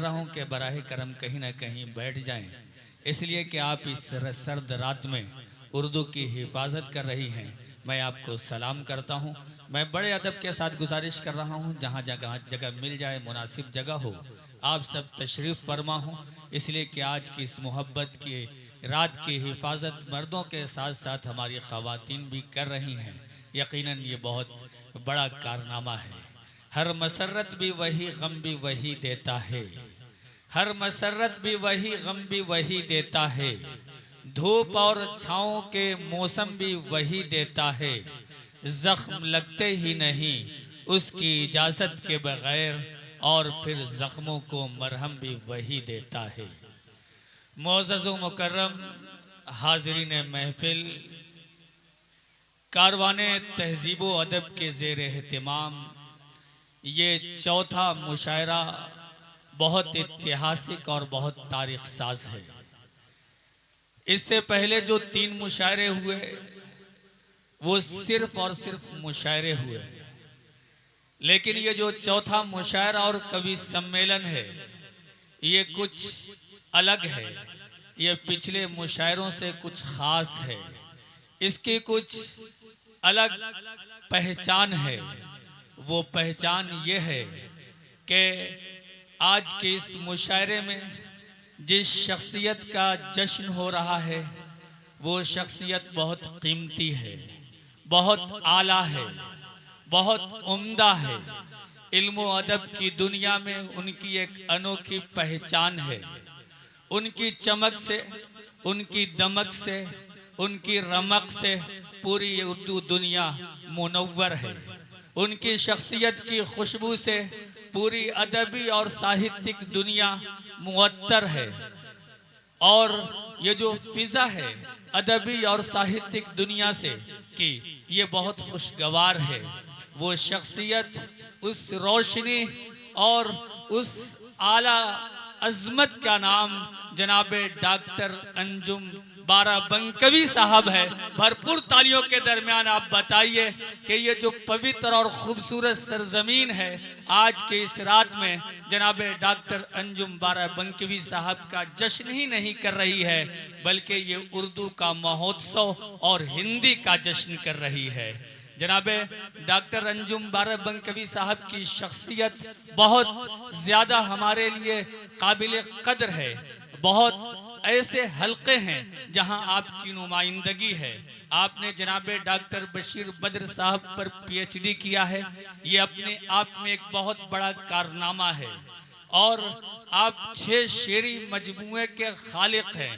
रहा हूं कि बराह करम कहीं ना कहीं बैठ जाएं, इसलिए कि आप इस सर्द रात में उर्दू की हिफाजत कर रही हैं। मैं आपको सलाम करता हूं। मैं बड़े अदब के साथ गुजारिश कर रहा हूं, जहां जगह मिल जाए, मुनासिब जगह हो, आप सब तशरीफ़ फरमा हो, इसलिए कि आज की इस मोहब्बत की रात की हिफाजत मर्दों के साथ साथ हमारी ख़वातीन भी कर रही हैं। यकीनन ये बहुत बड़ा कारनामा है। हर मसरत भी वही, गम भी वही देता है। हर मसरत भी वही, गम भी वही देता है। धूप और छाँव के मौसम भी वही देता है। जख्म लगते ही नहीं उसकी इजाज़त के बगैर, और फिर जख्मों को मरहम भी वही देता है। मोअज़्ज़ज़ व मुकर्रम हाज़रीन महफिल, कारवाने तहज़ीब व अदब के ज़ेर एहतिमाम ये चौथा मुशायरा बहुत ऐतिहासिक और बहुत तारीख़ साज है। इससे पहले जो 3 मुशायरे हुए वो सिर्फ और सिर्फ मुशायरे हुए, लेकिन ये जो चौथा मुशायरा और कवि सम्मेलन है ये कुछ अलग है। ये पिछले मुशायरों से कुछ खास है। इसकी कुछ अलग पहचान है। वो पहचान ये है कि आज के इस मुशायरे में जिस शख्सियत का जश्न हो रहा है वो शख्सियत बहुत कीमती है, बहुत आला है, बहुत उम्दा है। इल्म व अदब की दुनिया में उनकी एक अनोखी पहचान है। उनकी चमक से, उनकी दमक से, उनकी रमक से पूरी उर्दू दुनिया मुनव्वर है। उनकी शख्सियत की खुशबू से पूरी अदबी और साहित्यिक दुनिया मुअत्तर है। और ये जो फिजा है अदबी और साहित्यिक दुनिया से कि ये बहुत खुशगवार है। वो शख्सियत, उस रोशनी और उस आला अजमत का नाम जनाबे डॉक्टर अंजुम बाराबंकवी साहब है। भरपूर तालियों के दरमियान आप बताइए कि ये जो पवित्र और खूबसूरत सरजमीन है आज के इस रात में जनाबे डॉक्टर अंजुम बाराबंकवी साहब का जश्न ही नहीं कर रही है, बल्कि ये उर्दू का महोत्सव और हिंदी का जश्न कर रही है। जनाबे डॉक्टर अंजुम बाराबंकवी साहब की शख्सियत बहुत ज़्यादा हमारे लिए काबिल कदर है। बहुत ऐसे हल्के हैं जहां आपकी नुमाइंदगी है। आपने जनाबे डॉक्टर बशीर बद्र साहब पर PhD किया है। ये अपने आप में एक बहुत बड़ा कारनामा है। और आप 6 शेरी मजमूए के खालिक हैं।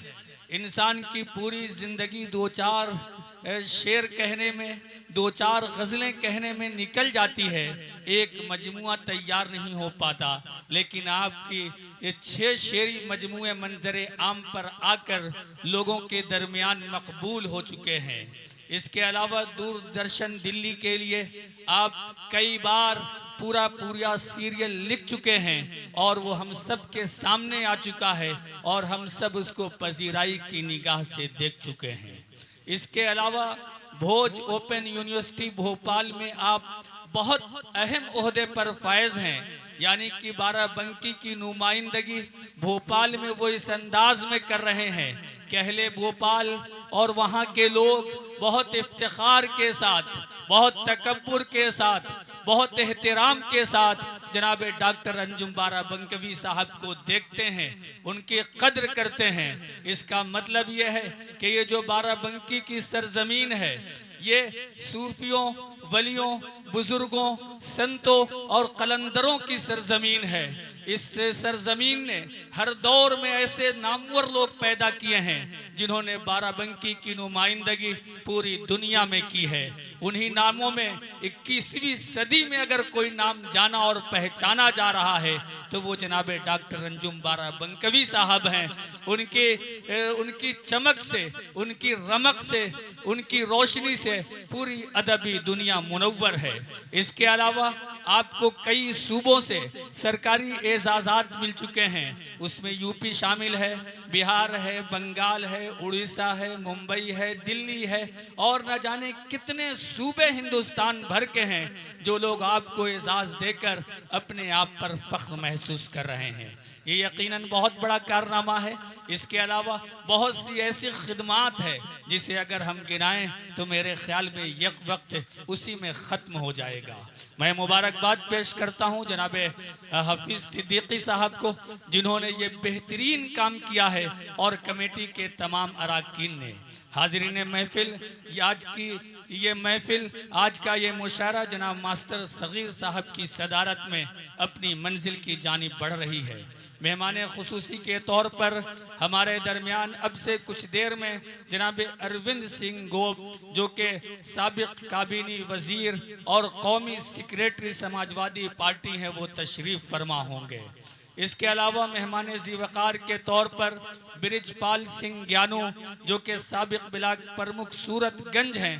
इंसान की पूरी जिंदगी 2-4 शेर कहने में, 2-4 गज़लें कहने में निकल जाती है, एक मजमुआ तैयार नहीं हो पाता। लेकिन आपकी ये 6 शेरी मजमुए मंजरे आम पर आकर लोगों के दरमियान मकबूल हो चुके हैं। इसके अलावा दूरदर्शन दिल्ली के लिए आप कई बार पूरा सीरियल लिख चुके हैं और वो हम सब के सामने आ चुका है और हम सब उसको पजीराई की निगाह से देख चुके हैं। इसके अलावा भोज ओपन यूनिवर्सिटी भोपाल में आप बहुत अहम ओहदे पर फायज हैं, यानी कि बाराबंकी की नुमाइंदगी भोपाल में वो इस अंदाज में कर रहे हैं कि अहले भोपाल और वहाँ के लोग बहुत इफ्तिखार के साथ, बहुत तकब्बुर के साथ, बहुत एहतराम के साथ जनाबे डॉक्टर अंजुम बाराबंकवी साहब को देखते हैं, उनकी कद्र करते हैं। इसका मतलब यह है कि ये जो बाराबंकी की सरजमीन है ये सूफियों, वलियों, बुजुर्गों, संतों और कलंदरों की सरजमीन है। इस सरजमीन ने हर दौर में ऐसे नामवर लोग पैदा किए हैं जिन्होंने बाराबंकी की नुमाइंदगी पूरी दुनिया में की है। उन्हीं नामों में 21वीं सदी में अगर कोई नाम जाना और पहचाना जा रहा है तो वो जनाबे डॉक्टर अंजुम बाराबंकवी साहब हैं। उनकी चमक से, उनकी रमक से, उनकी रोशनी से पूरी अदबी दुनिया मुनव्वर है। इसके अलावा आपको कई सूबों से सरकारी एजाज़ात मिल चुके हैं। उसमें यूपी शामिल है, बिहार है, बंगाल है, उड़ीसा है, मुंबई है, दिल्ली है और न जाने कितने सूबे हिंदुस्तान भर के हैं जो लोग आपको एजाज़ देकर अपने आप पर फख्र महसूस कर रहे हैं। ये यकीनन बहुत बड़ा कारनामा है। इसके अलावा बहुत सी ऐसी खिदमात है जिसे अगर हम गिनाएं तो मेरे ख्याल में एक वक्त उसी में ख़त्म हो जाएगा। मैं मुबारकबाद पेश करता हूँ जनाब हफीज़ सिद्दीकी साहब को, जिन्होंने ये बेहतरीन काम किया है, और कमेटी के तमाम अरकान ने। हाज़रीन महफिल, आज की ये महफिल, आज का ये मुशायरा जनाब मास्टर सगीर साहब की सदारत में अपनी मंजिल की जानिब बढ़ रही है। मेहमान खुसूसी के तौर पर हमारे दरमियान अब से कुछ देर में जनाब अरविंद सिंह गोप, जो कि साबिक काबीनी वजीर और कौमी सेक्रेटरी समाजवादी पार्टी हैं, वो तशरीफ़ फरमा होंगे। इसके अलावा मेहमान ज़ीवकार के तौर पर ब्रिजपाल सिंह ज्ञानू, जो कि साबिक ब्लाक प्रमुख सूरतगंज हैं,